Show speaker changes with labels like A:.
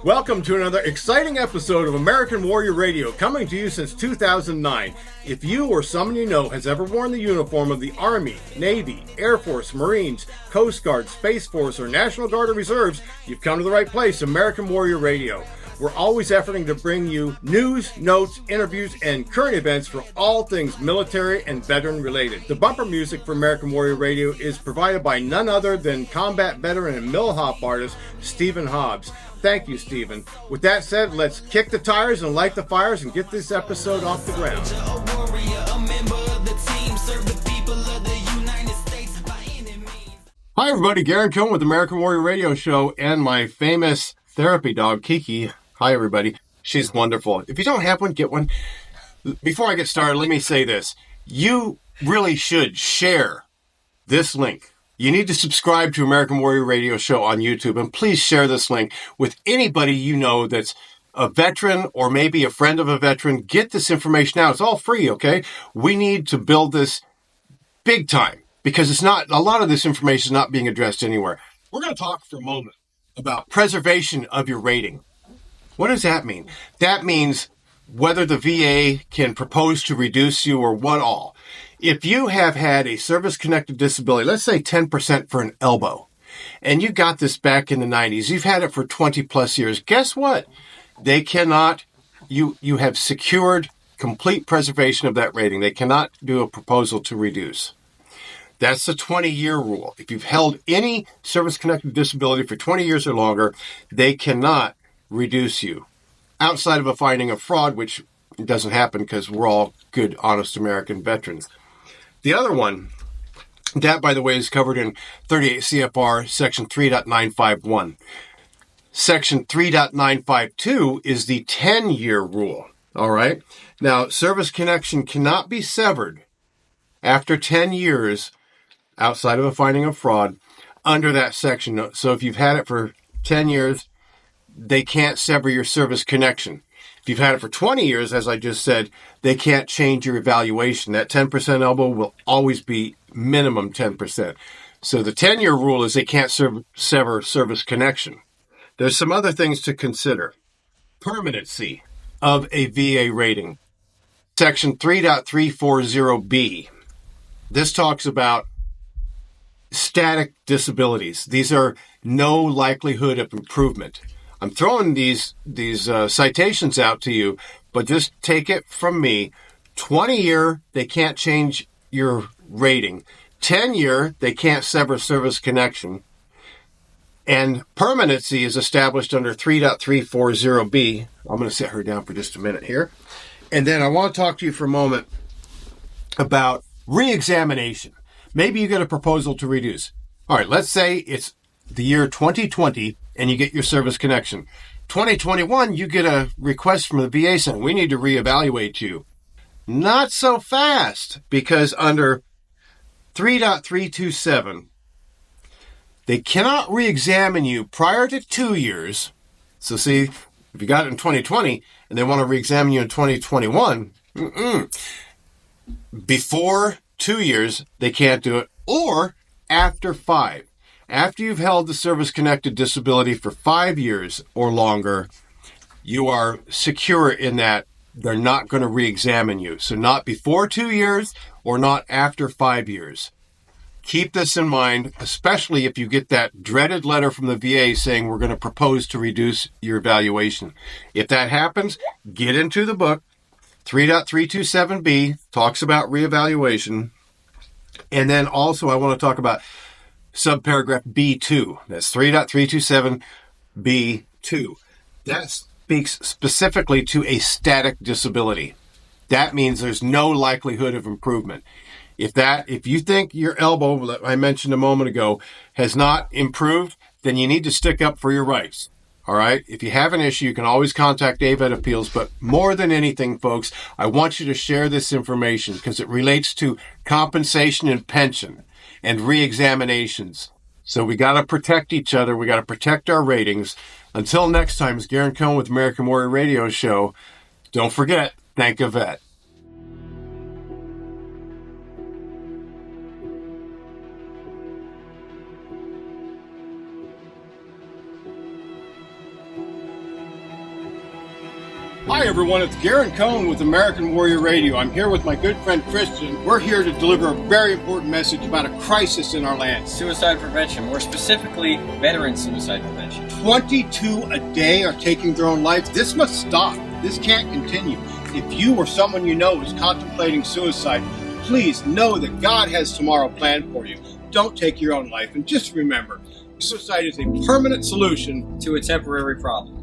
A: Welcome to another exciting episode of American Warrior Radio, coming to you since 2009. If you or someone you know has ever worn the uniform of the Army, Navy, Air Force, Marines, Coast Guard, Space Force, or National Guard or Reserves, you've come to the right place, American Warrior Radio. We're always efforting to bring you news, notes, interviews, and current events for all things military and veteran related. The bumper music for American Warrior Radio is provided by none other than combat veteran and mill hop artist Stephen Hobbs. Thank you, Stephen. With that said, let's kick the tires and light the fires and get this episode off the ground. Hi, everybody. Garen Cohen with American Warrior Radio Show and my famous therapy dog, Kiki. Hi, everybody. She's wonderful. If you don't have one, get one. Before I get started, let me say this. You really should share this link. You need to subscribe to American Warrior Radio Show on YouTube, and please share this link with anybody you know that's a veteran or maybe a friend of a veteran. Get this information out. It's all free, okay? We need to build this big time because it's not, a lot of this information is not being addressed anywhere. We're going to talk for a moment about preservation of your rating. What does that mean? That means whether the VA can propose to reduce you or what all. If you have had a service-connected disability, let's say 10% for an elbow, and you got this back in the 90s, you've had it for 20 plus years, guess what? They cannot, you have secured complete preservation of that rating. They cannot do a proposal to reduce. That's the 20-year rule. If you've held any service-connected disability for 20 years or longer, they cannot reduce you. Outside of a finding of fraud, which doesn't happen because we're all good, honest American veterans. The other one, that, by the way, is covered in 38 CFR Section 3.951. Section 3.952 is the 10-year rule, all right? Now, service connection cannot be severed after 10 years outside of a finding of fraud under that section. So if you've had it for 10 years, they can't sever your service connection. If you've had it for 20 years, as I just said, they can't change your evaluation. That 10% elbow will always be minimum 10%. So the 10-year rule is they can't sever service connection. There's some other things to consider. Permanency of a VA rating. Section 3.340B. This talks about static disabilities. These are no likelihood of improvement. I'm throwing these citations out to you, but just take it from me. 20-year, they can't change your rating. 10-year, they can't sever service connection. And permanency is established under 3.340B. I'm going to set her down for just a minute here. And then I want to talk to you for a moment about reexamination. Maybe you get a proposal to reduce. All right, let's say it's the year 2020 and you get your service connection. 2021, you get a request from the VA saying, we need to reevaluate you. Not so fast, because under 3.327, they cannot reexamine you prior to 2 years. So see, if you got it in 2020 and they want to reexamine you in 2021, before 2 years, they can't do it, or after 5. After you've held the service-connected disability for 5 years or longer, you are secure in that they're not going to re-examine you. So not before 2 years or not after 5 years. Keep this in mind, especially if you get that dreaded letter from the VA saying we're going to propose to reduce your evaluation. If that happens, get into the book. 3.327B talks about reevaluation. And then also I want to talk about subparagraph B2. That's 3.327B2. That speaks specifically to a static disability. That means there's no likelihood of improvement. If you think your elbow, that I mentioned a moment ago, has not improved, then you need to stick up for your rights. All right? If you have an issue, you can always contact AVET Appeals. But more than anything, folks, I want you to share this information because it relates to compensation and pension and reexaminations. So we got to protect each other. We got to protect our ratings. Until next time, it's Garen Cohen with American Warrior Radio Show. Don't forget, thank a vet. Hi everyone, it's Garen Cohn with American Warrior Radio. I'm here with my good friend Christian. We're here to deliver a very important message about a crisis in our land.
B: Suicide prevention, more specifically, veteran suicide prevention.
A: 22 a day are taking their own lives. This must stop. This can't continue. If you or someone you know is contemplating suicide, please know that God has tomorrow planned for you. Don't take your own life. And just remember, suicide is a permanent solution
B: to a temporary problem.